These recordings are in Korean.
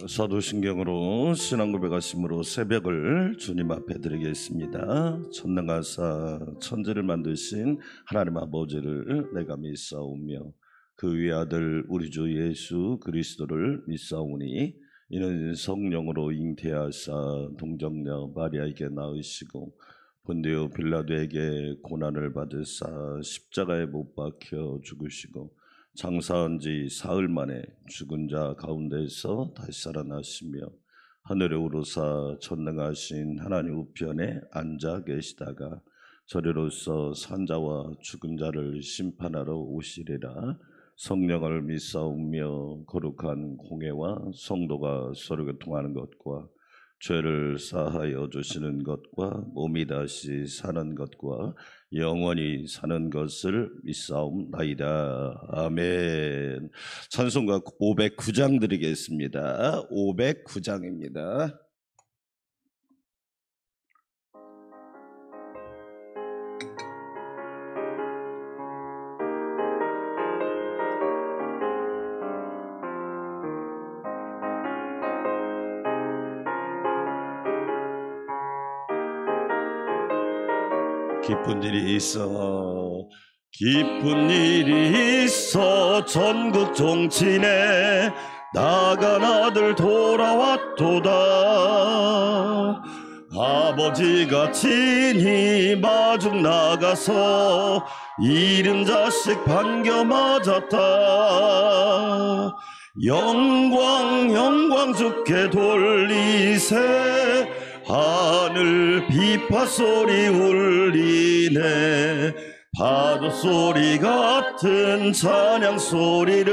사도신경으로 신앙 고백하심으로 새벽을 주님 앞에 드리겠습니다. 전능하사 천지를 만드신 하나님 아버지를 내가 믿사오며 그 위의 아들 우리 주 예수 그리스도를 믿사오니 이는 성령으로 잉태하사 동정녀 마리아에게 낳으시고 본디오 빌라도에게 고난을 받으사 십자가에 못 박혀 죽으시고 장사한 지 사흘 만에 죽은 자 가운데서 다시 살아나시며 하늘에 오르사 전능하신 하나님 우편에 앉아 계시다가 저리로서 산자와 죽은 자를 심판하러 오시리라. 성령을 믿사오며 거룩한 공회와 성도가 서로 교통하는 것과 죄를 사하여 주시는 것과 몸이 다시 사는 것과 영원히 사는 것을 믿사옵나이다. 아멘. 찬송가 509장 드리겠습니다. 509장입니다. 기쁜 일이 있어 기쁜 일이 있어 전국 종친에 나간 아들 돌아왔도다. 아버지가 친히 마중 나가서 잃은 자식 반겨 맞았다. 영광 주께 돌리세 하늘 비파소리 울리네. 파도소리 같은 찬양소리를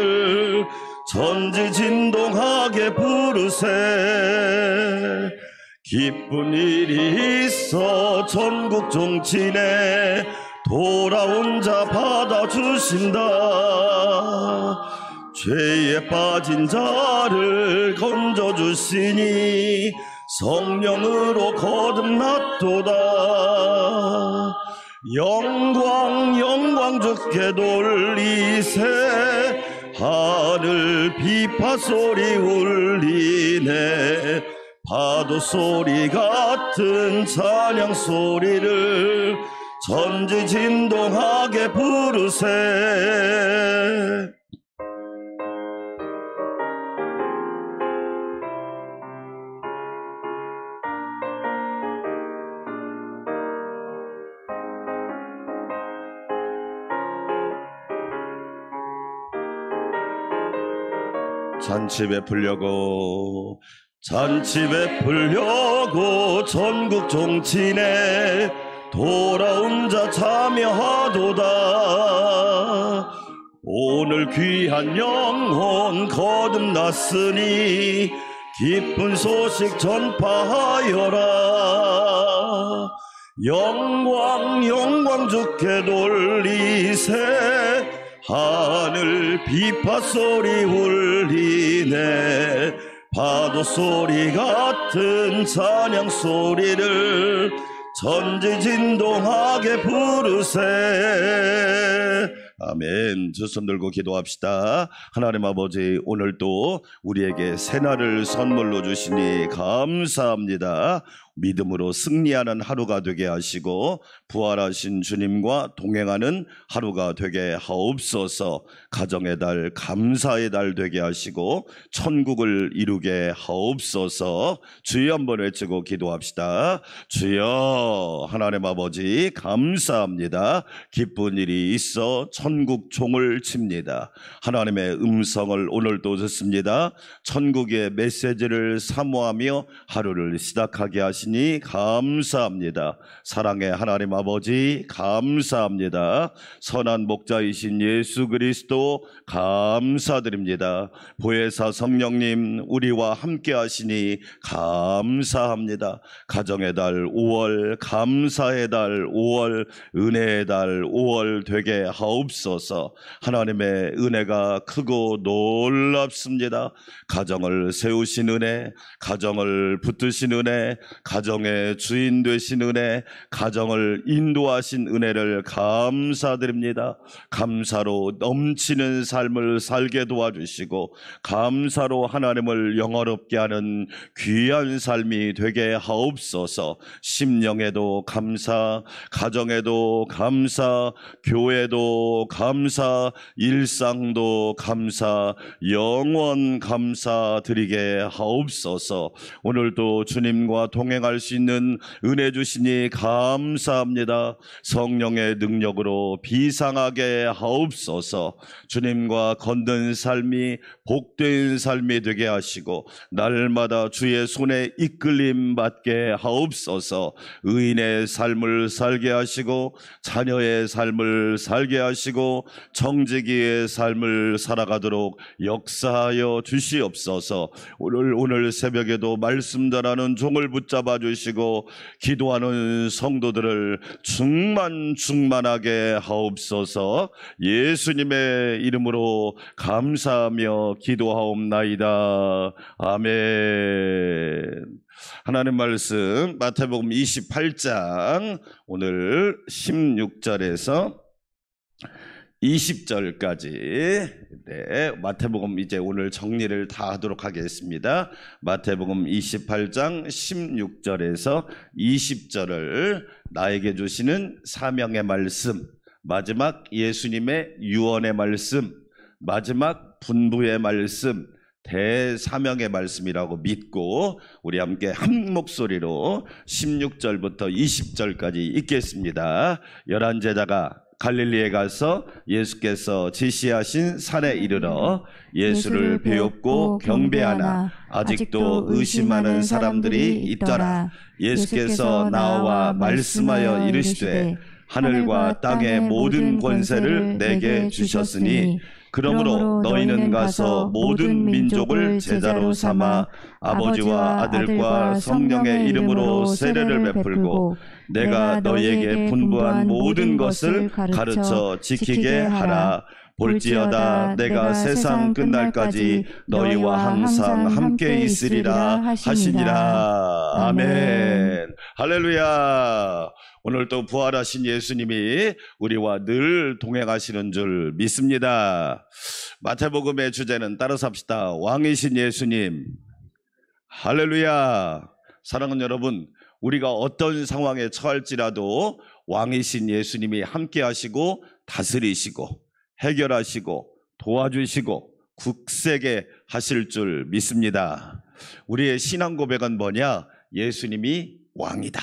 전지진동하게 부르세. 기쁜 일이 있어 전국 종친에 돌아온 자 받아주신다. 죄에 빠진 자를 건져주시니 성령으로 거듭났도다. 영광 주께 돌리세 하늘 비파소리 울리네. 파도소리 같은 찬양소리를 전지진동하게 부르세. 잔치 베풀려고 전국 종친에 돌아온 자 참여하도다. 오늘 귀한 영혼 거듭났으니 기쁜 소식 전파하여라. 영광 주께 돌리세 하늘 비파소리 울리네. 파도소리 같은 찬양소리를 전지진동하게 부르세. 아멘. 두 손 들고 기도합시다. 하나님 아버지, 오늘도 우리에게 새날을 선물로 주시니 감사합니다. 믿음으로 승리하는 하루가 되게 하시고 부활하신 주님과 동행하는 하루가 되게 하옵소서. 가정의 달, 감사의 달 되게 하시고 천국을 이루게 하옵소서. 주여 한번 외치고 기도합시다. 주여. 하나님 아버지 감사합니다. 기쁜 일이 있어 천국 종을 칩니다. 하나님의 음성을 오늘도 듣습니다. 천국의 메시지를 사모하며 하루를 시작하게 하시니 감사합니다. 사랑의 하나님 아버지 감사합니다. 선한 목자이신 예수 그리스도 감사드립니다. 보혜사 성령님 우리와 함께 하시니 감사합니다. 가정의 달 5월, 감사의 달 5월, 은혜의 달 5월 되게 하옵소서. 하나님의 은혜가 크고 놀랍습니다. 가정을 세우신 은혜, 가정을 붙드신 은혜, 가정의 주인 되신 은혜, 가정을 인도하신 은혜를 감사드립니다. 감사로 넘치는 삶을 살게 도와주시고 감사로 하나님을 영화롭게 하는 귀한 삶이 되게 하옵소서. 심령에도 감사, 가정에도 감사, 교회도 감사, 일상도 감사, 영원 감사드리게 하옵소서. 오늘도 주님과 동행할 수 있는 은혜 주시니 감사합니다. 성령의 능력으로 비상하게 하옵소서. 주님과 걷는 삶이 복된 삶이 되게 하시고 날마다 주의 손에 이끌림 받게 하옵소서. 의인의 삶을 살게 하시고 자녀의 삶을 살게 하시고 정직이의 삶을 살아가도록 역사하여 주시옵소서. 오늘 새벽에도 말씀 전하는 종을 붙잡아 주시고 기도하는 성도들을 충만하게 하옵소서. 예수님의 이름으로 감사하며 기도하옵나이다. 아멘. 하나님 말씀 마태복음 28장 오늘 16절에서 20절까지 마태복음 이제 오늘 정리를 다 하도록 하겠습니다. 마태복음 28장 16절에서 20절을 나에게 주시는 사명의 말씀, 마지막 예수님의 유언의 말씀, 마지막 분부의 말씀, 대사명의 말씀이라고 믿고 우리 함께 한 목소리로 16절부터 20절까지 읽겠습니다. 11제자가 갈릴리에 가서 예수께서 지시하신 산에 이르러 예수를 배웁고 경배하나 아직도 의심하는 사람들이 있더라. 예수께서 나와 말씀하여 이르시되 하늘과 땅의 모든 권세를 내게 주셨으니 그러므로 너희는 가서 모든 민족을 제자로 삼아 아버지와 아들과 성령의 이름으로 세례를 베풀고 내가 너희에게 분부한 모든 것을 가르쳐 지키게 하라. 볼지어다 내가 세상 끝날까지 너희와 항상 함께 있으리라 하시니라. 아멘. 할렐루야. 오늘도 부활하신 예수님이 우리와 늘 동행하시는 줄 믿습니다. 마태복음의 주제는 따라서 합시다. 왕이신 예수님. 할렐루야. 사랑하는 여러분, 우리가 어떤 상황에 처할지라도 왕이신 예수님이 함께 하시고 다스리시고 해결하시고 도와주시고 굳세게 하실 줄 믿습니다. 우리의 신앙 고백은 뭐냐? 예수님이 왕이다.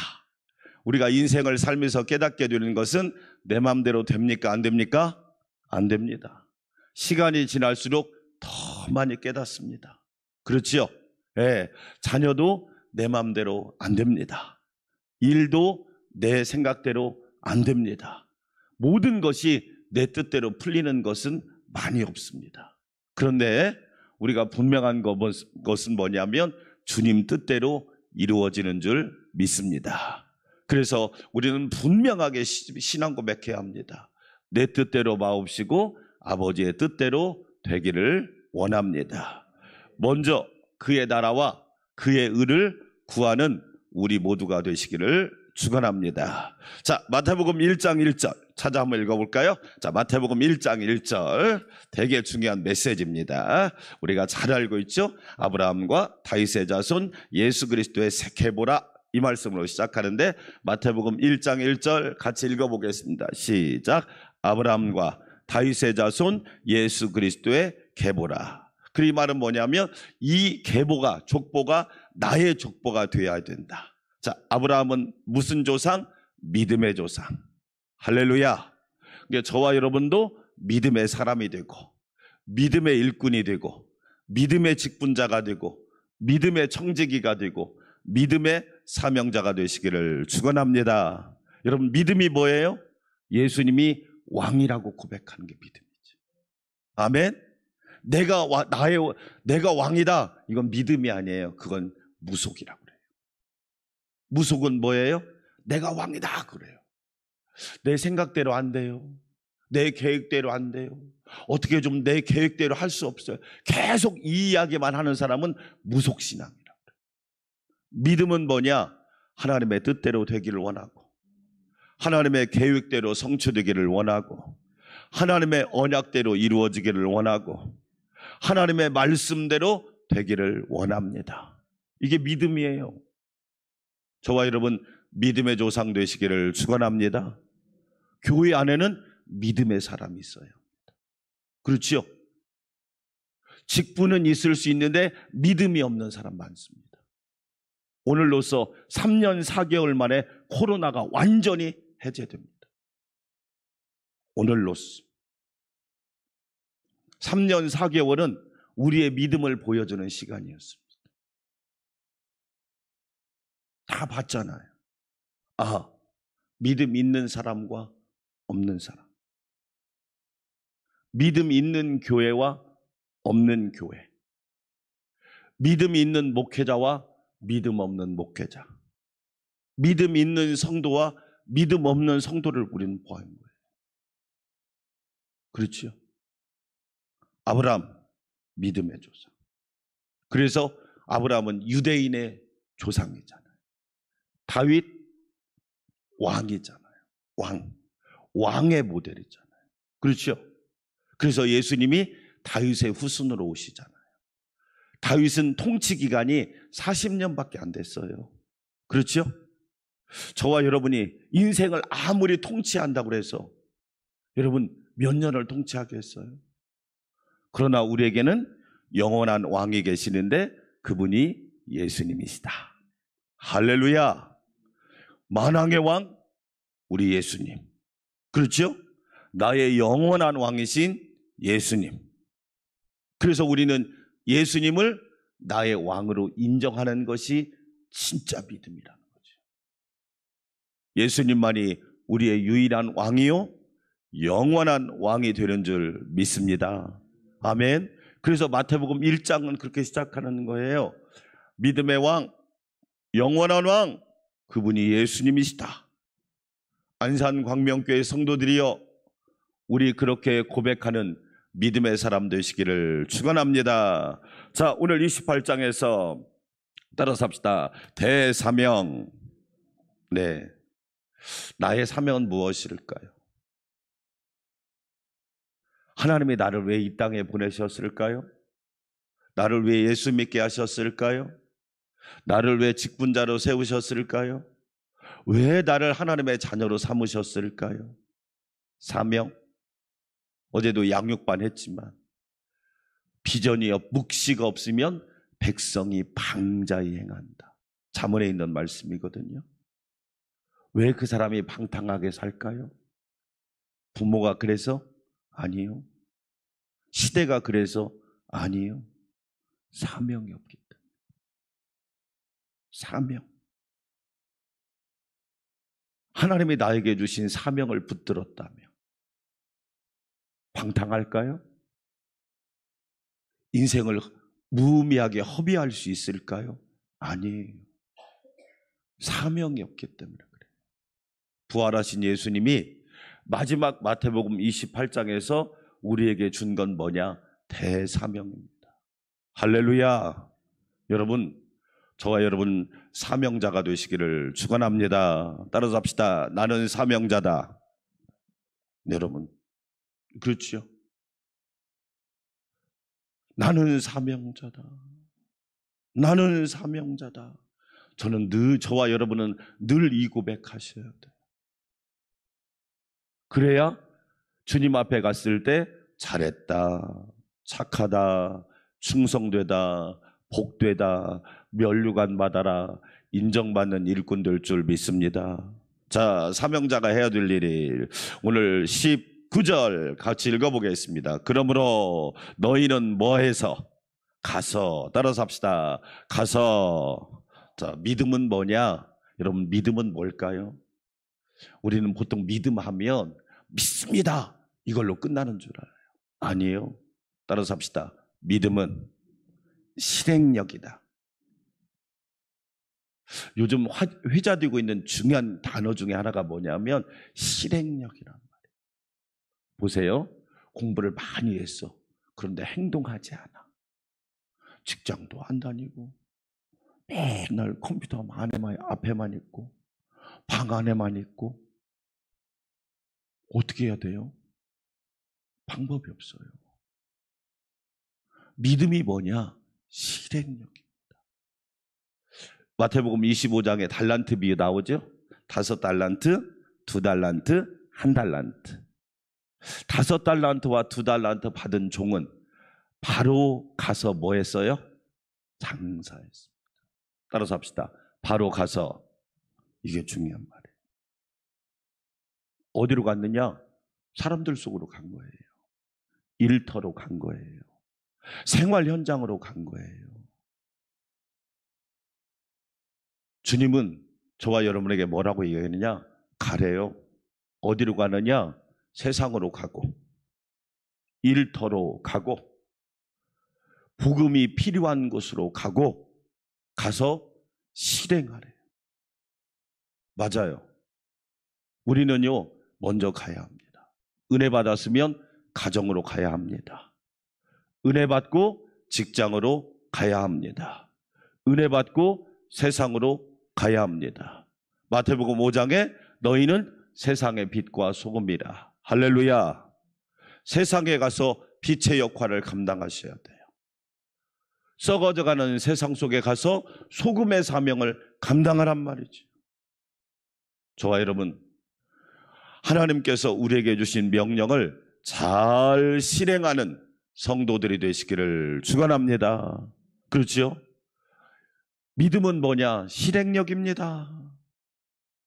우리가 인생을 살면서 깨닫게 되는 것은 내 마음대로 됩니까? 안 됩니까? 안 됩니다. 시간이 지날수록 더 많이 깨닫습니다. 그렇지요? 예, 자녀도 내 마음대로 안 됩니다. 일도 내 생각대로 안 됩니다. 모든 것이 내 뜻대로 풀리는 것은 많이 없습니다. 그런데 우리가 분명한 것은 뭐냐면 주님 뜻대로 이루어지는 줄 믿습니다. 그래서 우리는 분명하게 신앙 고백해야 합니다. 내 뜻대로 마옵시고 아버지의 뜻대로 되기를 원합니다. 먼저 그의 나라와 그의 의를 구하는 우리 모두가 되시기를 축원합니다. 자, 마태복음 1장 1절 찾아 한번 읽어볼까요? 자, 마태복음 1장 1절 되게 중요한 메시지입니다. 우리가 잘 알고 있죠? 아브라함과 다윗의 자손 예수 그리스도의 계보라, 이 말씀으로 시작하는데 마태복음 1장 1절 같이 읽어보겠습니다. 시작. 아브라함과 다윗의 자손 예수 그리스도의 계보라. 그 이 말은 뭐냐면 이 계보가, 족보가 나의 족보가 되어야 된다. 자, 아브라함은 무슨 조상? 믿음의 조상. 할렐루야. 그러니까 저와 여러분도 믿음의 사람이 되고 믿음의 일꾼이 되고 믿음의 직분자가 되고 믿음의 청지기가 되고 믿음의 사명자가 되시기를 축원합니다. 여러분, 믿음이 뭐예요? 예수님이 왕이라고 고백하는 게 믿음이죠. 아멘. 내가 왕이다. 이건 믿음이 아니에요. 그건 무속이라고 그래요. 무속은 뭐예요? 내가 왕이다 그래요. 내 생각대로 안 돼요. 내 계획대로 안 돼요. 어떻게 좀 내 계획대로 할 수 없어요. 계속 이 이야기만 하는 사람은 무속신앙이라고 그래요. 믿음은 뭐냐? 하나님의 뜻대로 되기를 원하고, 하나님의 계획대로 성취되기를 원하고, 하나님의 언약대로 이루어지기를 원하고, 하나님의 말씀대로 되기를 원합니다. 이게 믿음이에요. 저와 여러분 믿음의 조상 되시기를 축원합니다. 교회 안에는 믿음의 사람이 있어요. 그렇죠? 직분은 있을 수 있는데 믿음이 없는 사람 많습니다. 오늘로써 3년 4개월 만에 코로나가 완전히 해제됩니다. 오늘로써 3년 4개월은 우리의 믿음을 보여주는 시간이었습니다. 다 봤잖아요. 아, 믿음 있는 사람과 없는 사람, 믿음 있는 교회와 없는 교회, 믿음 있는 목회자와 믿음 없는 목회자, 믿음 있는 성도와 믿음 없는 성도를 우리는 보는 거예요. 그렇죠? 아브라함 믿음의 조상. 그래서 아브라함은 유대인의 조상이잖아요. 다윗 왕이잖아요. 왕의 모델이잖아요. 그렇죠? 그래서 예수님이 다윗의 후손으로 오시잖아요. 다윗은 통치 기간이 40년밖에 안 됐어요. 그렇죠? 저와 여러분이 인생을 아무리 통치한다고 해서 여러분 몇 년을 통치하겠어요? 그러나 우리에게는 영원한 왕이 계시는데 그분이 예수님이시다. 할렐루야. 만왕의 왕 우리 예수님. 그렇죠? 나의 영원한 왕이신 예수님. 그래서 우리는 예수님을 나의 왕으로 인정하는 것이 진짜 믿음이라는 거죠. 예수님만이 우리의 유일한 왕이요 영원한 왕이 되는 줄 믿습니다. 아멘. 그래서 마태복음 1장은 그렇게 시작하는 거예요. 믿음의 왕, 영원한 왕, 그분이 예수님이시다. 안산광명교회 성도들이여, 우리 그렇게 고백하는 믿음의 사람 되시기를 축원합니다. 자, 오늘 28장에서 따라서 합시다. 대사명. 네, 나의 사명은 무엇일까요? 하나님이 나를 왜 이 땅에 보내셨을까요? 나를 왜 예수 믿게 하셨을까요? 나를 왜 직분자로 세우셨을까요? 왜 나를 하나님의 자녀로 삼으셨을까요? 사명. 어제도 양육반 했지만 비전이 묵시가 없으면 백성이 방자히 행한다. 잠언에 있는 말씀이거든요. 왜 그 사람이 방탕하게 살까요? 부모가 그래서? 아니요. 시대가 그래서? 아니요. 사명이 없기 때문에. 사명. 하나님이 나에게 주신 사명을 붙들었다면 방탕할까요? 인생을 무의미하게 허비할 수 있을까요? 아니에요. 사명이 없기 때문에 그래요. 부활하신 예수님이 마지막 마태복음 28장에서 우리에게 준 건 뭐냐? 대사명입니다. 할렐루야. 여러분, 저와 여러분 사명자가 되시기를 축원합니다. 따라서 합시다. 나는 사명자다. 여러분, 그렇죠? 나는 사명자다. 나는 사명자다. 저와 여러분은 늘 이 고백하셔야 돼요. 그래야 주님 앞에 갔을 때 잘했다, 착하다, 충성되다, 복되다, 면류관 받아라 인정받는 일꾼 될 줄 믿습니다. 자, 사명자가 해야 될 일이 오늘 19절 같이 읽어보겠습니다. 그러므로 너희는 뭐해서? 가서. 따라서 합시다. 가서. 자, 믿음은 뭐냐? 여러분, 믿음은 뭘까요? 우리는 보통 믿음하면 믿습니다, 이걸로 끝나는 줄 알아요. 아니에요. 따라서 합시다. 믿음은 실행력이다. 요즘 회자되고 있는 중요한 단어 중에 하나가 뭐냐면 실행력이란 말이에요. 보세요. 공부를 많이 했어. 그런데 행동하지 않아. 직장도 안 다니고 맨날 컴퓨터 앞에만 있고 방 안에만 있고 어떻게 해야 돼요? 방법이 없어요. 믿음이 뭐냐? 실행력입니다. 마태복음 25장에 달란트 비유 나오죠? 5달란트, 2달란트, 1달란트. 5달란트와 2달란트 받은 종은 바로 가서 뭐 했어요? 장사했습니다. 따라서 합시다. 바로 가서, 이게 중요한 말이에요. 어디로 갔느냐? 사람들 속으로 간 거예요. 일터로 간 거예요. 생활 현장으로 간 거예요. 주님은 저와 여러분에게 뭐라고 얘기하느냐? 가래요. 어디로 가느냐? 세상으로 가고 일터로 가고 복음이 필요한 곳으로 가고 가서 실행하래요. 맞아요. 우리는요, 먼저 가야 합니다. 은혜 받았으면 가정으로 가야 합니다. 은혜 받고 직장으로 가야 합니다. 은혜 받고 세상으로 가야 합니다. 마태복음 5장에 너희는 세상의 빛과 소금이라. 할렐루야. 세상에 가서 빛의 역할을 감당하셔야 돼요. 썩어져가는 세상 속에 가서 소금의 사명을 감당하란 말이죠. 저와 여러분, 하나님께서 우리에게 주신 명령을 잘 실행하는 성도들이 되시기를 축원합니다. 그렇죠? 믿음은 뭐냐? 실행력입니다.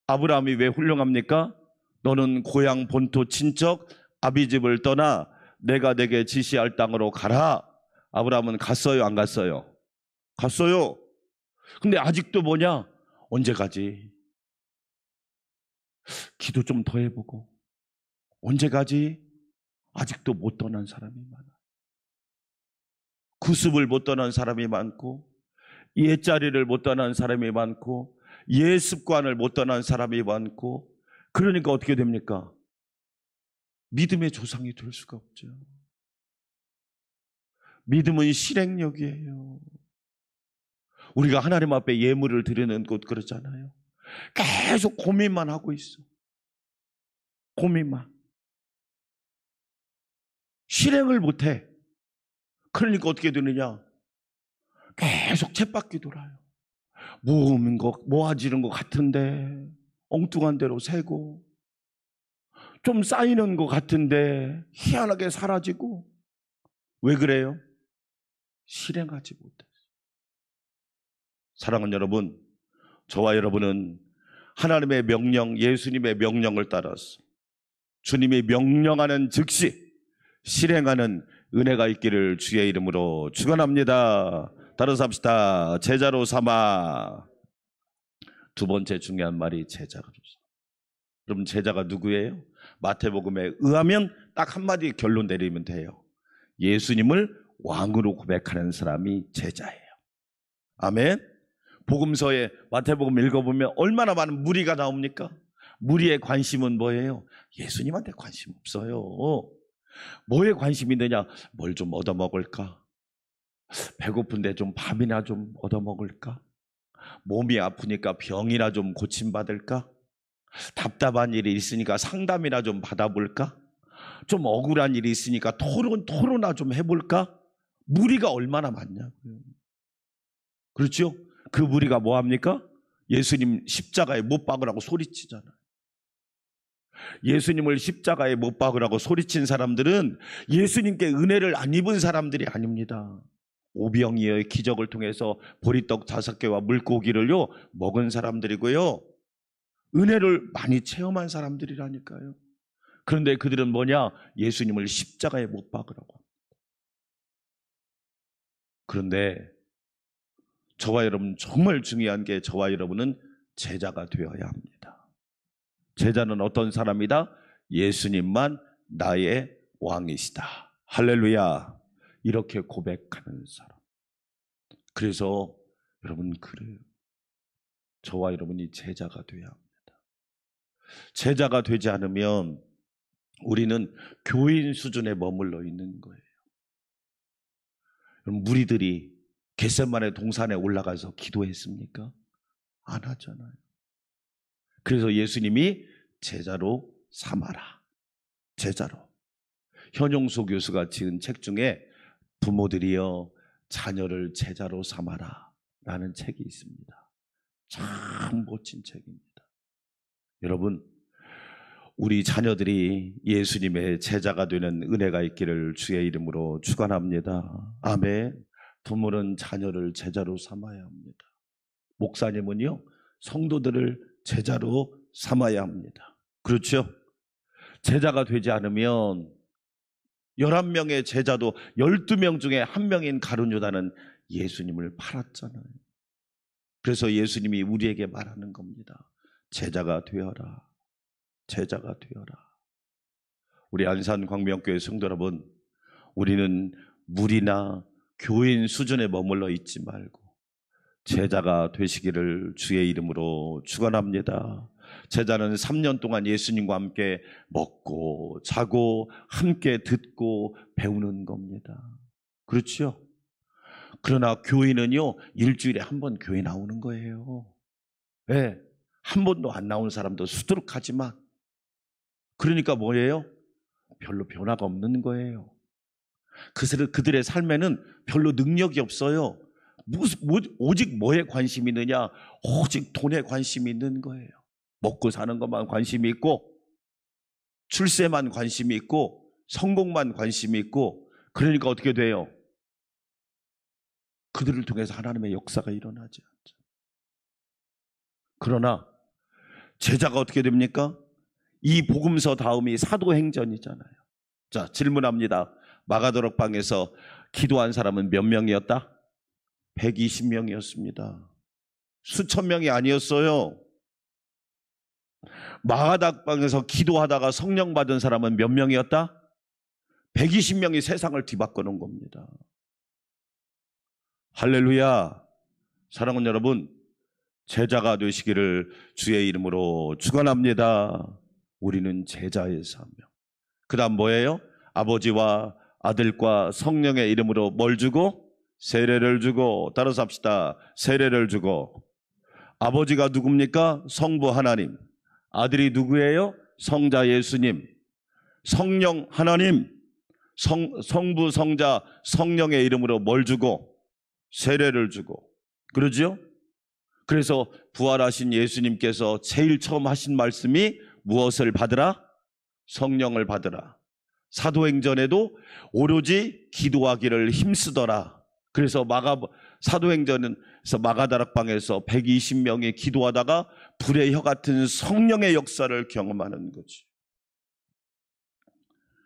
아브라함이 왜 훌륭합니까? 너는 고향 본토 친척 아비집을 떠나 내가 내게 지시할 땅으로 가라. 아브라함은 갔어요, 안 갔어요? 갔어요. 근데 아직도 뭐냐? 언제 가지? 기도 좀 더 해보고 언제 가지? 아직도 못 떠난 사람이 많아요. 구습을 못 떠난 사람이 많고 옛자리를 못 떠난 사람이 많고 옛습관을 못 떠난 사람이 많고, 그러니까 어떻게 됩니까? 믿음의 조상이 될 수가 없죠. 믿음은 실행력이에요. 우리가 하나님 앞에 예물을 드리는 곳 그렇잖아요. 계속 고민만 하고 있어. 고민만. 실행을 못해. 그러니까 어떻게 되느냐? 계속 쳇바퀴 돌아요. 모아지는 것 같은데 엉뚱한 대로 새고, 좀 쌓이는 것 같은데 희한하게 사라지고. 왜 그래요? 실행하지 못해서. 사랑하는 여러분, 저와 여러분은 하나님의 명령, 예수님의 명령을 따라서 주님이 명령하는 즉시 실행하는 은혜가 있기를 주의 이름으로 축원합니다. 따라서 합시다. 제자로 삼아. 두 번째 중요한 말이 제자로. 그럼 제자가 누구예요? 마태복음에 의하면 딱 한마디 결론 내리면 돼요. 예수님을 왕으로 고백하는 사람이 제자예요. 아멘. 복음서에 마태복음 읽어보면 얼마나 많은 무리가 나옵니까? 무리의 관심은 뭐예요? 예수님한테 관심 없어요. 뭐에 관심이 있느냐? 뭘 좀 얻어먹을까? 배고픈데 좀 밥이나 좀 얻어먹을까? 몸이 아프니까 병이나 좀 고침받을까? 답답한 일이 있으니까 상담이나 좀 받아볼까? 좀 억울한 일이 있으니까 토론이나 좀 해볼까? 무리가 얼마나 많냐고요. 그렇죠? 그 무리가 뭐합니까? 예수님 십자가에 못 박으라고 소리치잖아요. 예수님을 십자가에 못 박으라고 소리친 사람들은 예수님께 은혜를 안 입은 사람들이 아닙니다. 오병이어의 기적을 통해서 보리떡 5개와 물고기를요 먹은 사람들이고요, 은혜를 많이 체험한 사람들이라니까요. 그런데 그들은 뭐냐? 예수님을 십자가에 못 박으라고 합니다. 그런데 저와 여러분, 정말 중요한 게 저와 여러분은 제자가 되어야 합니다. 제자는 어떤 사람이다? 예수님만 나의 왕이시다. 할렐루야. 이렇게 고백하는 사람. 그래서 여러분, 그래요. 저와 여러분이 제자가 되어야 합니다. 제자가 되지 않으면 우리는 교인 수준에 머물러 있는 거예요. 무리들이 겟세마네 동산에 올라가서 기도했습니까? 안 하잖아요. 그래서 예수님이 제자로 삼아라. 제자로. 현용수 교수가 지은 책 중에 부모들이여 자녀를 제자로 삼아라 라는 책이 있습니다. 참 멋진 책입니다. 여러분, 우리 자녀들이 예수님의 제자가 되는 은혜가 있기를 주의 이름으로 축원합니다. 아멘. 부모는 자녀를 제자로 삼아야 합니다. 목사님은요, 성도들을 제자로 삼아야 합니다. 그렇죠? 제자가 되지 않으면 11명의 제자도 12명 중에 한 명인 가룟 유다는 예수님을 팔았잖아요. 그래서 예수님이 우리에게 말하는 겁니다. 제자가 되어라. 제자가 되어라. 우리 안산 광명교회 성도 여러분, 우리는 물이나 교인 수준에 머물러 있지 말고 제자가 되시기를 주의 이름으로 축원합니다. 제자는 3년 동안 예수님과 함께 먹고 자고 함께 듣고 배우는 겁니다. 그렇죠? 그러나 교인은요, 일주일에 한 번 교회 나오는 거예요. 네, 한 번도 안 나온 사람도 수두룩하지만, 그러니까 뭐예요? 별로 변화가 없는 거예요. 그들의 삶에는 별로 능력이 없어요. 오직 뭐에 관심이 있느냐? 오직 돈에 관심이 있는 거예요. 먹고 사는 것만 관심이 있고, 출세만 관심이 있고, 성공만 관심이 있고, 그러니까 어떻게 돼요? 그들을 통해서 하나님의 역사가 일어나지 않죠. 그러나 제자가 어떻게 됩니까? 이 복음서 다음이 사도행전이잖아요. 자, 질문합니다. 마가다락방에서 기도한 사람은 몇 명이었다? 120명이었습니다. 수천 명이 아니었어요. 마가다락방에서 기도하다가 성령 받은 사람은 몇 명이었다? 120명이 세상을 뒤바꿔 놓은 겁니다. 할렐루야. 사랑하는 여러분, 제자가 되시기를 주의 이름으로 축원합니다. 우리는 제자의 사명. 그 다음 뭐예요? 아버지와 아들과 성령의 이름으로 뭘 주고? 세례를 주고. 따라서 합시다. 세례를 주고. 아버지가 누굽니까? 성부 하나님. 아들이 누구예요? 성자 예수님. 성령 하나님. 성부 성자 성령의 이름으로 뭘 주고? 세례를 주고. 그러죠? 그래서 부활하신 예수님께서 제일 처음 하신 말씀이 무엇을 받으라? 성령을 받으라. 사도행전에도 오로지 기도하기를 힘쓰더라. 그래서 사도행전에서 마가다락방에서 120명이 기도하다가 불의 혀 같은 성령의 역사를 경험하는 거지.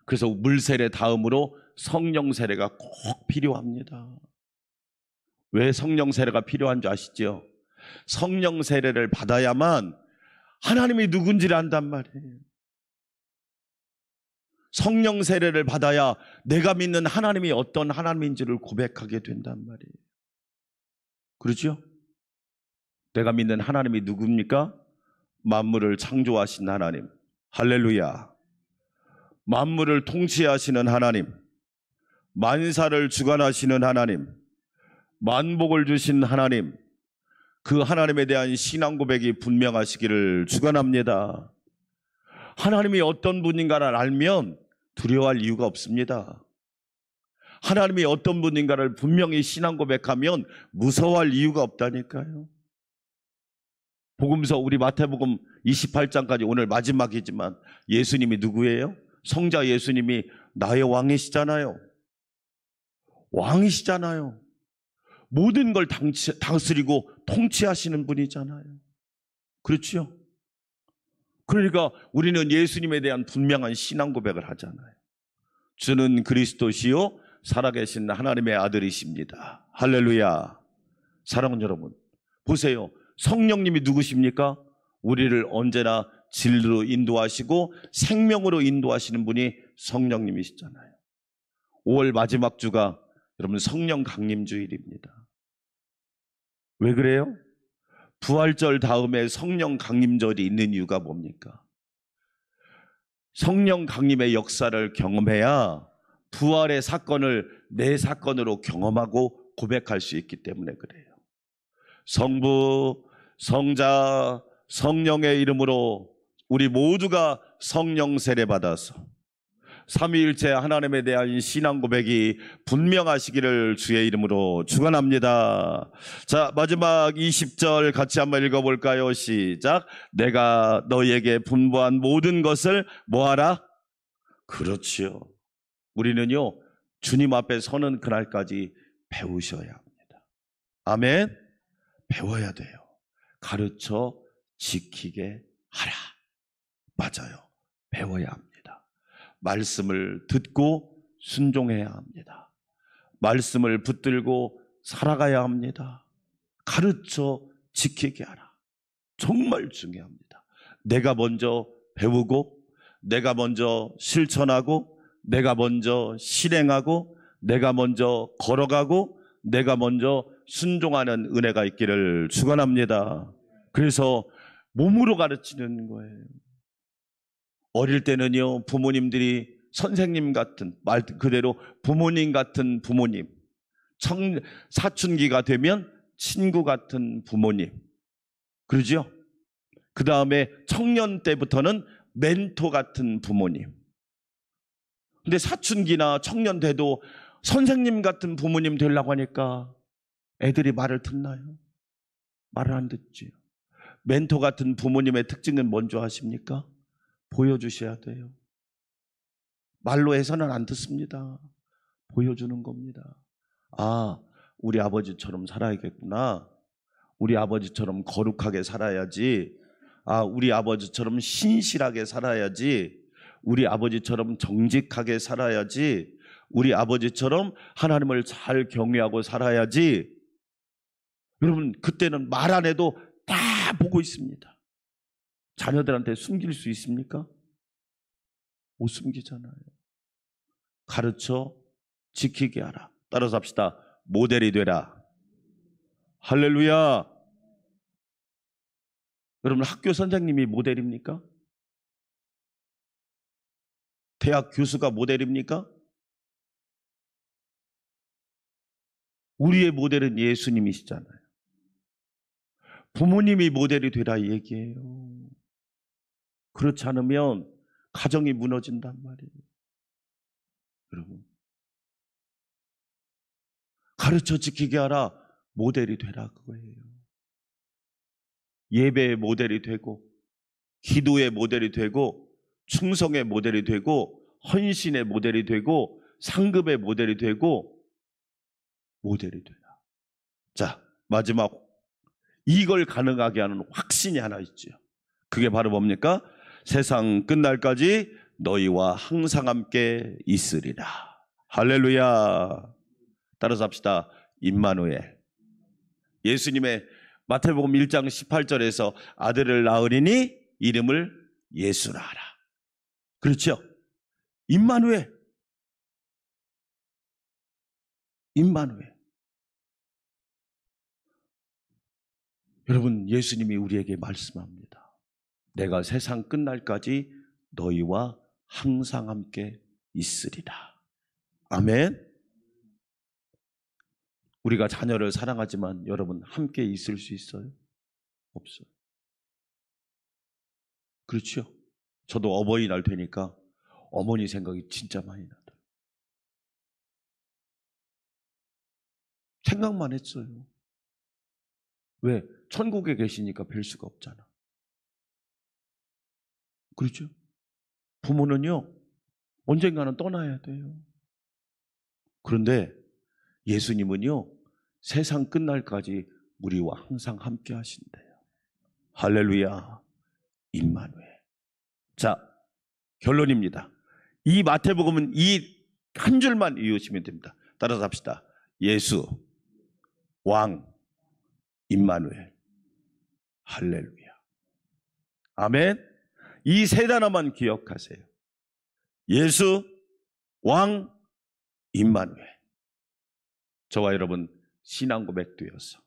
그래서 물세례 다음으로 성령 세례가 꼭 필요합니다. 왜 성령 세례가 필요한 줄 아시죠? 성령 세례를 받아야만 하나님이 누군지를 안단 말이에요. 성령 세례를 받아야 내가 믿는 하나님이 어떤 하나님인지를 고백하게 된단 말이에요. 그렇죠? 내가 믿는 하나님이 누굽니까? 만물을 창조하신 하나님. 할렐루야. 만물을 통치하시는 하나님, 만사를 주관하시는 하나님, 만복을 주신 하나님, 그 하나님에 대한 신앙 고백이 분명하시기를 축원합니다. 하나님이 어떤 분인가를 알면 두려워할 이유가 없습니다. 하나님이 어떤 분인가를 분명히 신앙 고백하면 무서워할 이유가 없다니까요. 복음서 우리 마태복음 28장까지 오늘 마지막이지만 예수님이 누구예요? 성자 예수님이 나의 왕이시잖아요. 왕이시잖아요. 모든 걸 다스리고 통치하시는 분이잖아요. 그렇죠? 그러니까 우리는 예수님에 대한 분명한 신앙 고백을 하잖아요. 주는 그리스도시요 살아계신 하나님의 아들이십니다. 할렐루야. 사랑하는 여러분, 보세요. 성령님이 누구십니까? 우리를 언제나 진리로 인도하시고 생명으로 인도하시는 분이 성령님이시잖아요. 5월 마지막 주가 여러분 성령 강림주일입니다. 왜 그래요? 부활절 다음에 성령 강림절이 있는 이유가 뭡니까? 성령 강림의 역사를 경험해야 부활의 사건을 내 사건으로 경험하고 고백할 수 있기 때문에 그래요. 성부, 성자, 성령의 이름으로 우리 모두가 성령 세례 받아서 삼위일체 하나님에 대한 신앙 고백이 분명하시기를 주의 이름으로 축원합니다. 자, 마지막 20절 같이 한번 읽어볼까요? 시작. 내가 너희에게 분부한 모든 것을 뭐하라? 그렇지요. 우리는요, 주님 앞에 서는 그날까지 배우셔야 합니다. 아멘. 배워야 돼요. 가르쳐 지키게 하라. 맞아요. 배워야 합니다. 말씀을 듣고 순종해야 합니다. 말씀을 붙들고 살아가야 합니다. 가르쳐 지키게 하라. 정말 중요합니다. 내가 먼저 배우고, 내가 먼저 실천하고, 내가 먼저 실행하고, 내가 먼저 걸어가고, 내가 먼저 순종하는 은혜가 있기를 축원합니다. 그래서 몸으로 가르치는 거예요. 어릴 때는요, 부모님들이 선생님 같은, 말 그대로 부모님 같은 부모님, 사춘기가 되면 친구 같은 부모님, 그러죠? 그 다음에 청년 때부터는 멘토 같은 부모님. 근데 사춘기나 청년 돼도 선생님 같은 부모님 되려고 하니까 애들이 말을 듣나요? 말을 안 듣지요. 멘토 같은 부모님의 특징은 뭔지 아십니까? 보여주셔야 돼요. 말로 해서는 안 듣습니다. 보여주는 겁니다. 아, 우리 아버지처럼 살아야겠구나. 우리 아버지처럼 거룩하게 살아야지. 아, 우리 아버지처럼 신실하게 살아야지. 우리 아버지처럼 정직하게 살아야지. 우리 아버지처럼 하나님을 잘 경외하고 살아야지. 여러분, 그때는 말 안 해도 다 보고 있습니다. 자녀들한테 숨길 수 있습니까? 못 숨기잖아요. 가르쳐 지키게 하라. 따라서 합시다. 모델이 되라. 할렐루야. 여러분, 학교 선생님이 모델입니까? 대학 교수가 모델입니까? 우리의 모델은 예수님이시잖아요. 부모님이 모델이 되라 이 얘기예요. 그렇지 않으면 가정이 무너진단 말이에요. 여러분, 가르쳐 지키게 하라. 모델이 되라 그거예요. 예배의 모델이 되고, 기도의 모델이 되고, 충성의 모델이 되고, 헌신의 모델이 되고, 상급의 모델이 되고, 모델이 되라. 자, 마지막 이걸 가능하게 하는 확신이 하나 있죠. 그게 바로 뭡니까? 세상 끝날까지 너희와 항상 함께 있으리라. 할렐루야. 따라서 합시다. 임마누엘. 예수님의 마태복음 1장 18절에서 아들을 낳으리니 이름을 예수라 하라. 그렇죠? 임마누엘. 임마누엘. 여러분, 예수님이 우리에게 말씀합니다. 내가 세상 끝날까지 너희와 항상 함께 있으리라. 아멘. 우리가 자녀를 사랑하지만 여러분 함께 있을 수 있어요? 없어요. 그렇죠? 저도 어버이날 되니까 어머니 생각이 진짜 많이 나더라고요. 생각만 했어요. 왜? 천국에 계시니까 뵐 수가 없잖아. 그렇죠? 부모는요, 언젠가는 떠나야 돼요. 그런데 예수님은요, 세상 끝날까지 우리와 항상 함께 하신대요. 할렐루야. 임마누엘. 자, 결론입니다. 이 마태복음은 이 한 줄만 이으시면 됩니다. 따라서 합시다. 예수, 왕, 임마누엘. 할렐루야. 아멘. 이 세 단어만 기억하세요. 예수, 왕, 임마누엘. 저와 여러분 신앙 고백되어서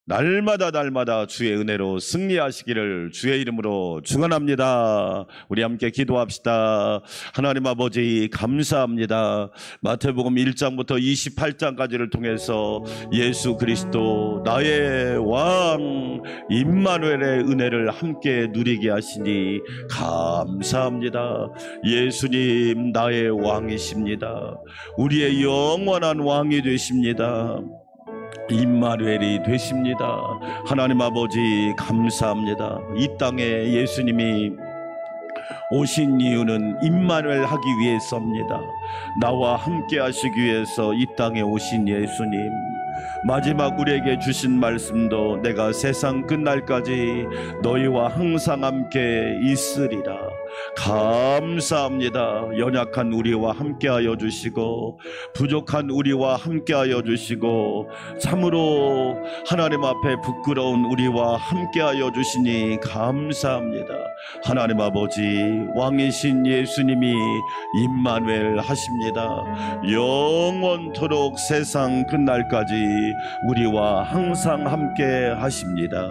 날마다 주의 은혜로 승리하시기를 주의 이름으로 축원합니다. 우리 함께 기도합시다. 하나님 아버지 감사합니다. 마태복음 1장부터 28장까지를 통해서 예수 그리스도 나의 왕 임마누엘의 은혜를 함께 누리게 하시니 감사합니다. 예수님 나의 왕이십니다. 우리의 영원한 왕이 되십니다. 임마누엘이 되십니다. 하나님 아버지 감사합니다. 이 땅에 예수님이 오신 이유는 임마누엘 하기 위해서입니다. 나와 함께 하시기 위해서 이 땅에 오신 예수님, 마지막 우리에게 주신 말씀도 내가 세상 끝날까지 너희와 항상 함께 있으리라. 감사합니다. 연약한 우리와 함께하여 주시고 부족한 우리와 함께하여 주시고 참으로 하나님 앞에 부끄러운 우리와 함께하여 주시니 감사합니다. 하나님 아버지 왕이신 예수님이 임마누엘 하십니다. 영원토록 세상 끝날까지 우리와 항상 함께 하십니다.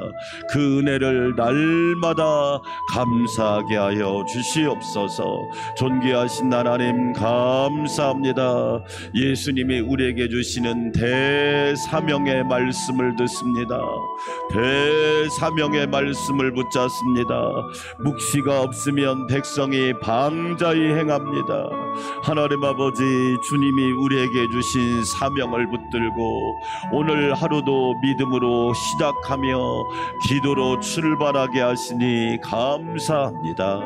그 은혜를 날마다 감사하게 하여 주시옵소서. 존귀하신 하나님 감사합니다. 예수님이 우리에게 주시는 대사명의 말씀을 듣습니다. 대사명의 말씀을 붙잡습니다. 묵시가 없으면 백성이 방자히 행합니다. 하나님 아버지 주님이 우리에게 주신 사명을 붙들고 오늘 하루도 믿음으로 시작하며 기도로 출발하게 하시니 감사합니다.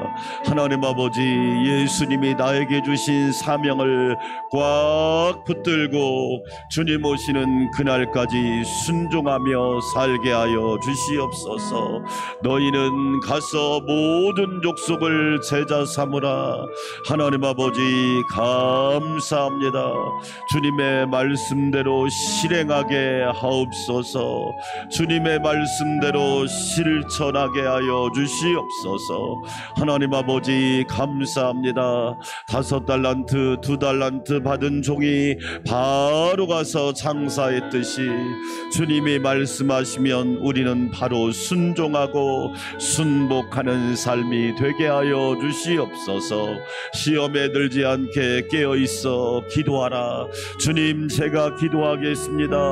하나님 아버지 예수님이 나에게 주신 사명을 꽉 붙들고 주님 오시는 그날까지 순종하며 살게 하여 주시옵소서. 너희는 가서 모든 족속을 제자 삼으라. 하나님 아버지 감사합니다. 주님의 말씀대로 실행하게 하옵소서. 주님의 말씀대로 실천하게 하여 주시옵소서. 하나님 아버지 감사합니다. 5달란트 2달란트 받은 종이 바로 가서 장사했듯이 주님이 말씀하시면 우리는 바로 순종하고 순복하는 삶이 되게 하여 주시옵소서. 시험에 들지 않게 깨어있어 기도하라. 주님 제가 기도하겠습니다.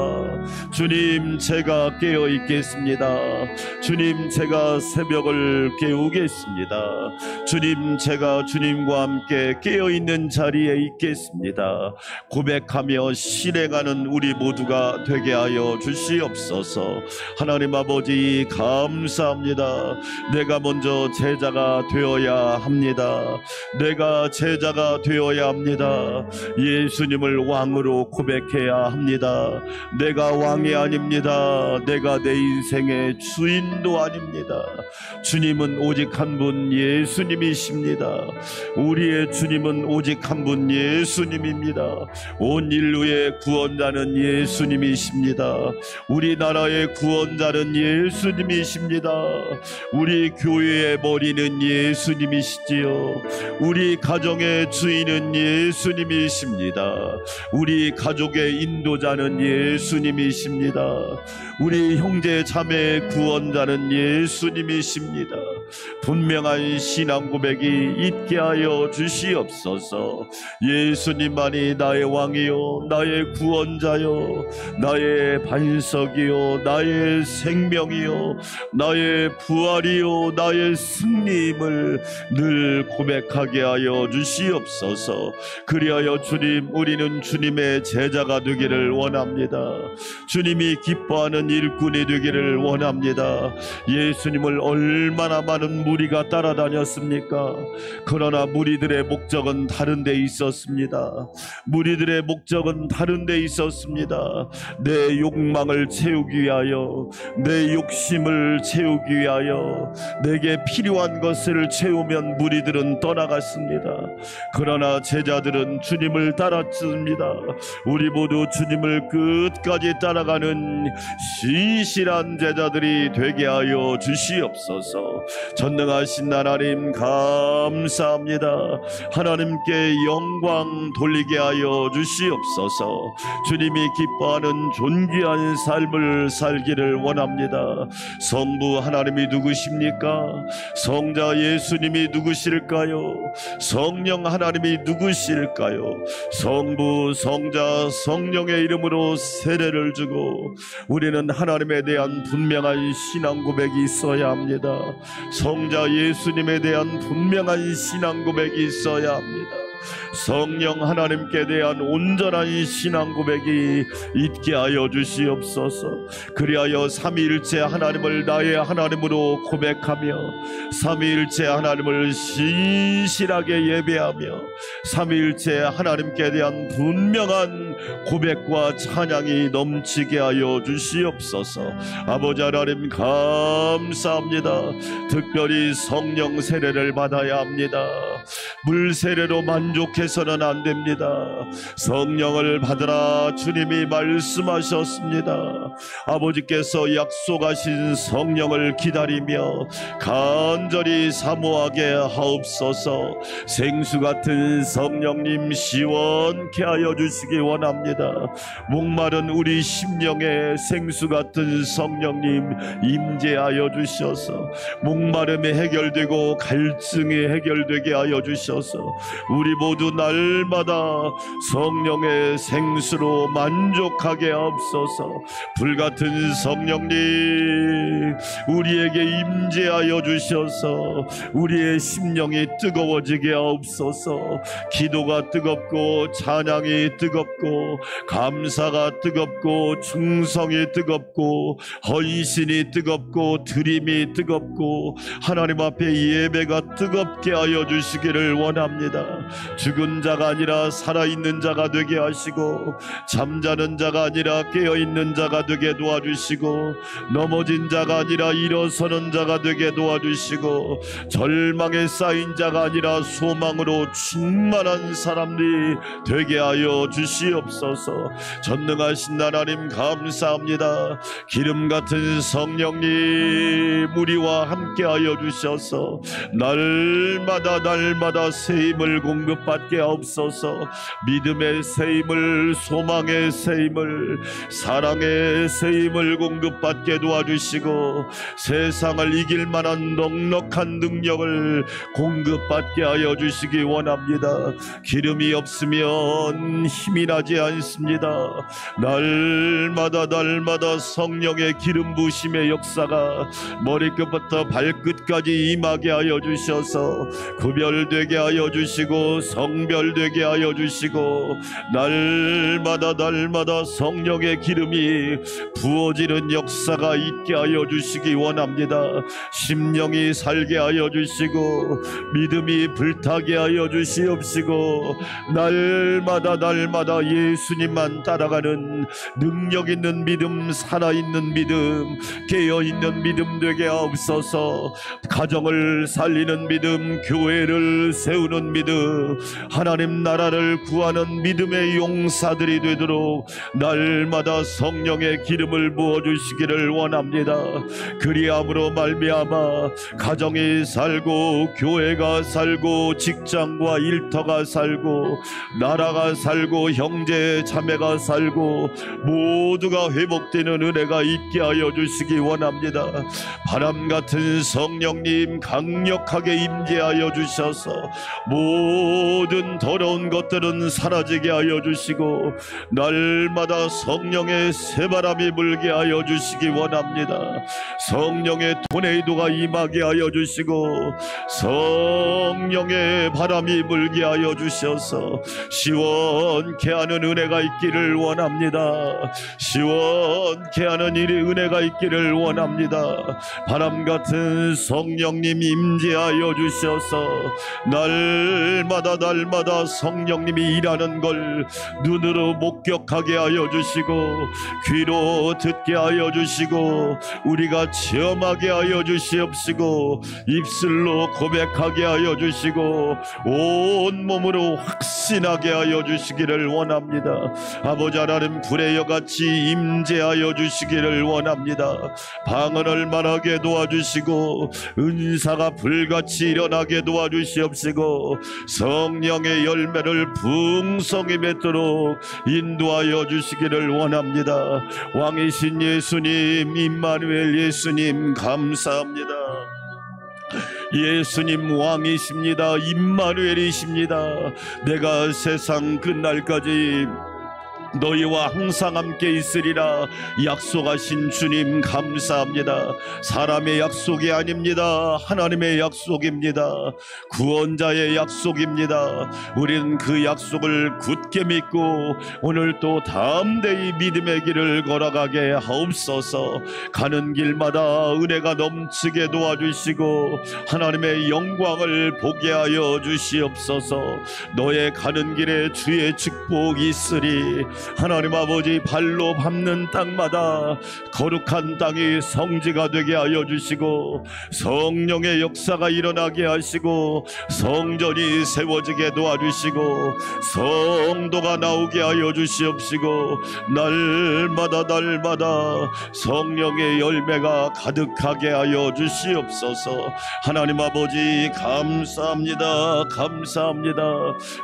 주님 제가 깨어있겠습니다. 주님 제가 새벽을 깨우겠습니다. 주님 제가 주님과 함께 깨어있는 자리에 있겠습니다. 고백하며 실행하는 우리 모두가 되게 하여 주시옵소서. 하나님 아버지 감사합니다. 내가 먼저 제자가 되어야 합니다. 내가 제자가 되어야 합니다. 예수님을 왕으로 고백해야 합니다. 내가 왕이 아닙니다. 내가 내 인생의 주인도 아닙니다. 주님은 오직 한 분 예수님이십니다. 우리의 주님은 오직 한 분 예수님입니다. 온 인류의 구원자는 예수님이십니다. 우리나라의 구원자는 예수님이십니다. 우리 교회의 머리는 예수님이시지요. 우리 가정의 주인은 예수님이십니다. 우리 가족의 인도자는 예수님이십니다. 우리 형제 자매의 구원자는 예수님이십니다. 분명한 신앙 고백이 있게 하여 주시옵소서. 예수님만이 나의 왕이요 나의 구원자요 나의 반석이요 나의 생명이요 나의 부활이요 나의 승리임을 늘 고백하게 하여 주시옵소서. 그리하여 주님 우리는 주님의 제자가 되기를 원합니다. 주님이 기뻐하는 일꾼이 되기를 원합니다. 예수님을 얼마나 많은 무리가 따라다녔습니까? 그러나 무리들의 목적은 다른 데 있었습니다. 무리들의 목적은 다른 데 있었습니다. 내 욕망을 채우기 위하여, 내 욕심을 채우기 위하여, 내게 필요한 것을 채우면 무리들은 떠나갔습니다. 그러나 제자들은 주님을 따랐습니다. 우리 모두 주님을 끝까지 따라가는 신실한 제자들이 되게 하여 주시옵소서. 전능하신 하나님 감사합니다. 하나님께 영광 돌리게 하여 주시옵소서. 주님이 기뻐하는 존귀한 삶을 살기를 원합니다. 성부 하나님이 누구십니까? 성자 예수님이 누구실까요? 성령 하나님이 누구실까요? 성부, 성자, 성령의 이름으로 세례를 주고 우리는 하나님에 대한 분명한 신앙 고백이 있어야 합니다. 성자 예수님에 대한 분명한 신앙 고백이 있어야 합니다. 성령 하나님께 대한 온전한 신앙 고백이 있게 하여 주시옵소서. 그리하여 삼위일체 하나님을 나의 하나님으로 고백하며 삼위일체 하나님을 신실하게 예배하며 삼위일체 하나님께 대한 분명한 고백과 찬양이 넘치게 하여 주시옵소서. 아버지 하나님 감사합니다. 특별히 성령 세례를 받아야 합니다. 물 세례로 만족해서는 안 됩니다. 성령을 받으라 주님이 말씀하셨습니다. 아버지께서 약속하신 성령을 기다리며 간절히 사모하게 하옵소서. 생수 같은 성령님 시원케 하여 주시기 원합니다. 목마른 우리 심령에 생수 같은 성령님 임재하여 주셔서 목마름이 해결되고 갈증이 해결되게 하여 주셔서 우리 모두 날마다 성령의 생수로 만족하게 하옵소서. 불같은 성령님 우리에게 임재하여 주셔서 우리의 심령이 뜨거워지게 하옵소서. 기도가 뜨겁고 찬양이 뜨겁고 감사가 뜨겁고 충성이 뜨겁고 헌신이 뜨겁고 드림이 뜨겁고 하나님 앞에 예배가 뜨겁게 하여 주시기를 원합니다. 죽은 자가 아니라 살아있는 자가 되게 하시고 잠자는 자가 아니라 깨어있는 자가 되게 도와주시고 넘어진 자가 아니라 일어서는 자가 되게 도와주시고 절망에 쌓인 자가 아니라 소망으로 충만한 사람들이 되게 하여 주시옵소서. 전능하신 하나님 감사합니다. 기름 같은 성령님 우리와 함께 하여 주셔서 날마다 새 힘을 공급받게 하옵소서. 믿음의 새 힘을, 소망의 새 힘을, 사랑의 새 힘을 공급받게 도와주시고 세상을 이길 만한 넉넉한 능력을 공급받게 하여 주시기 원합니다. 기름이 없으면 힘이 나지 않습니다. 날마다 성령의 기름 부으심의 역사가 머리끝부터 발끝까지 임하게 하여 주셔서 구별되게 하여 주시고 성별되게 하여 주시고 날마다 성령의 기름이 부어지는 역사가 있게 하여 주시기 원합니다. 심령이 살게 하여 주시고 믿음이 불타게 하여 주시옵시고 날마다 예수님만 따라가는 능력 있는 믿음, 살아있는 믿음, 깨어있는 믿음 되게 하옵소서. 가정을 살리는 믿음, 교회를 세우는 믿음, 하나님 나라를 구하는 믿음의 용사들이 되도록 날마다 성령의 기름을 부어주시기를 원합니다. 그리함으로 말미암아 가정이 살고 교회가 살고 직장과 일터가 살고 나라가 살고 형제 자매가 살고 모두가 회복되는 은혜가 있게 하여 주시기 원합니다. 바람같은 성령님 강력하게 임재하여 주셔서 모든 더러운 것들은 사라지게 하여 주시고 날마다 성령의 새바람이 불게 하여 주시기 원합니다. 성령의 토네이도가 임하게 하여 주시고 성령의 바람이 불게 하여 주셔서 시원케 하는 은혜가 있기를 원합니다. 시원케 하는 일의 은혜가 있기를 원합니다. 바람같은 성령님 임재하여 주셔서 날마다 날마다 성령님이 일하는 걸 눈으로 목격하게 하여 주시고 귀로 듣게 하여 주시고 우리가 체험하게 하여 주시옵시고 입술로 고백하게 하여 주시고 온몸으로 확신하게 하여 주시기를 원합니다. 아버지 하나님 불의 여같이 임재하여 주시기를 원합니다. 방언을 말하게 도와주시고 은사가 불같이 일어나게 도와주시옵시고 성령의 열매를 풍성히 맺도록 인도하여 주시기를 원합니다. 왕이신 예수님, 임마누엘 예수님 감사합니다. 예수님 왕이십니다. 임마누엘이십니다. 내가 세상 끝날까지 너희와 항상 함께 있으리라 약속하신 주님 감사합니다. 사람의 약속이 아닙니다. 하나님의 약속입니다. 구원자의 약속입니다. 우리는 그 약속을 굳게 믿고 오늘 또 담대히 믿음의 길을 걸어가게 하옵소서. 가는 길마다 은혜가 넘치게 도와주시고 하나님의 영광을 보게 하여 주시옵소서. 너의 가는 길에 주의 축복이 있으리. 하나님 아버지 발로 밟는 땅마다 거룩한 땅이 성지가 되게 하여 주시고 성령의 역사가 일어나게 하시고 성전이 세워지게 도와주시고 성도가 나오게 하여 주시옵시고 날마다 성령의 열매가 가득하게 하여 주시옵소서. 하나님 아버지 감사합니다. 감사합니다.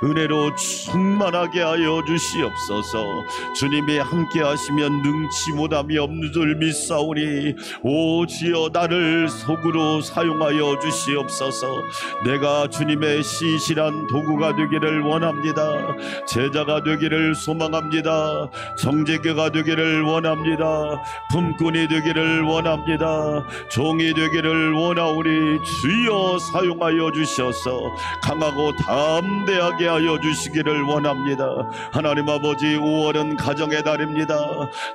은혜로 충만하게 하여 주시옵소서. 주님이 함께 하시면 능치 못함이 없는 줄 믿사오니 오 주여 나를 속으로 사용하여 주시옵소서. 내가 주님의 신실한 도구가 되기를 원합니다. 제자가 되기를 소망합니다. 정제교가 되기를 원합니다. 품꾼이 되기를 원합니다. 종이 되기를 원하오니 주여 사용하여 주셔서 강하고 담대하게 하여 주시기를 원합니다. 하나님 아버지 5월은 가정의 달입니다.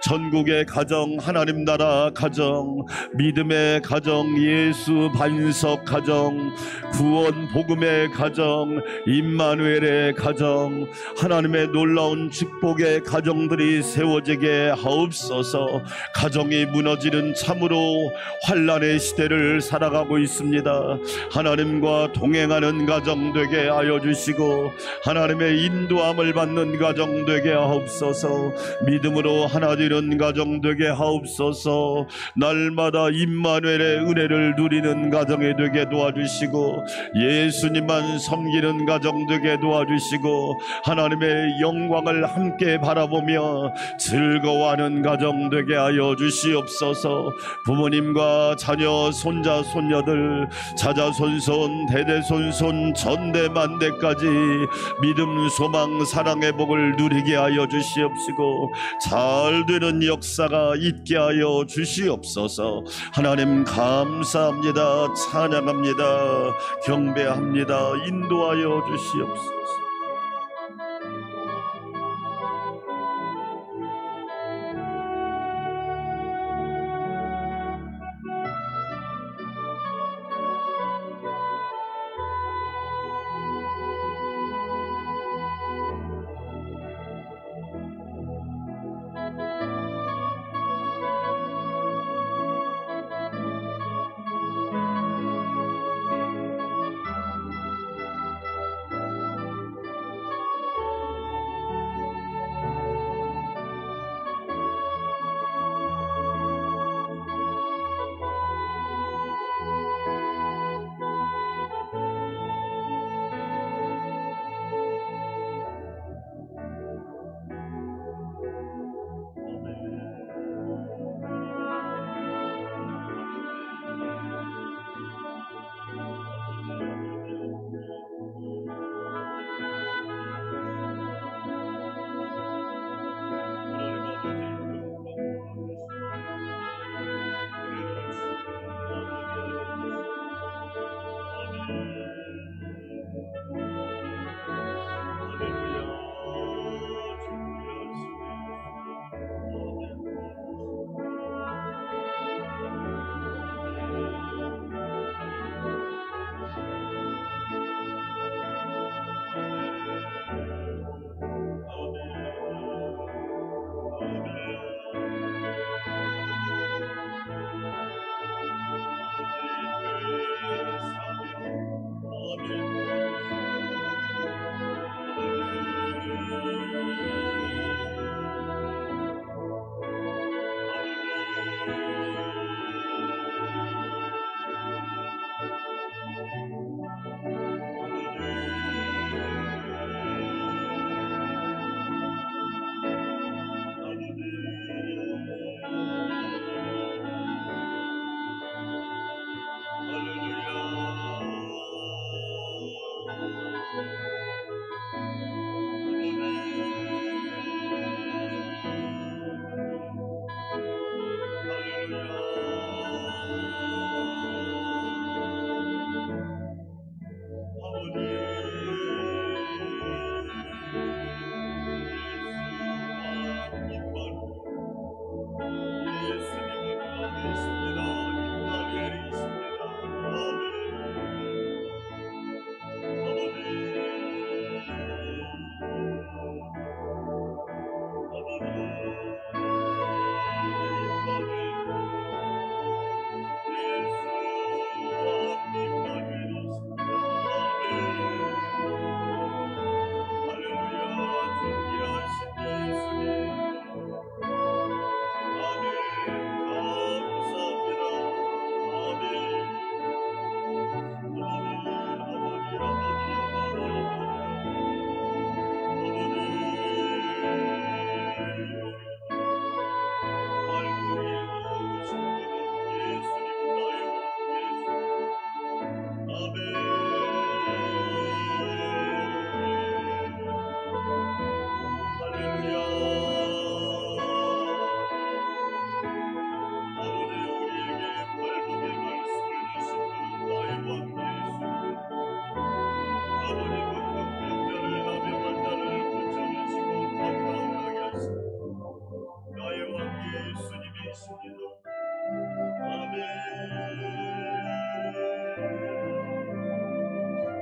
전국의 가정, 하나님 나라 가정, 믿음의 가정, 예수 반석 가정, 구원 복음의 가정, 임마누엘의 가정, 하나님의 놀라운 축복의 가정들이 세워지게 하옵소서. 가정이 무너지는 참으로 환난의 시대를 살아가고 있습니다. 하나님과 동행하는 가정 되게 하여 주시고 하나님의 인도함을 받는 가정 되게 하옵소서. 믿음으로 하나 되는 가정 되게 하옵소서. 날마다 임마누엘의 은혜를 누리는 가정이 되게 도와주시고 예수님만 섬기는 가정 되게 도와주시고 하나님의 영광을 함께 바라보며 즐거워하는 가정 되게 하여 주시옵소서. 부모님과 자녀, 손자, 손녀들, 자자손손, 대대손손, 전대만대까지 믿음, 소망, 사랑의 복을 누리게 하여 주시옵시고 잘 되는 역사가 있게 하여 주시옵소서. 하나님 감사합니다. 찬양합니다. 경배합니다. 인도하여 주시옵소서.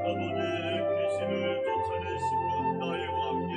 아버지 귀신을 쫓아내신 분 나의 왕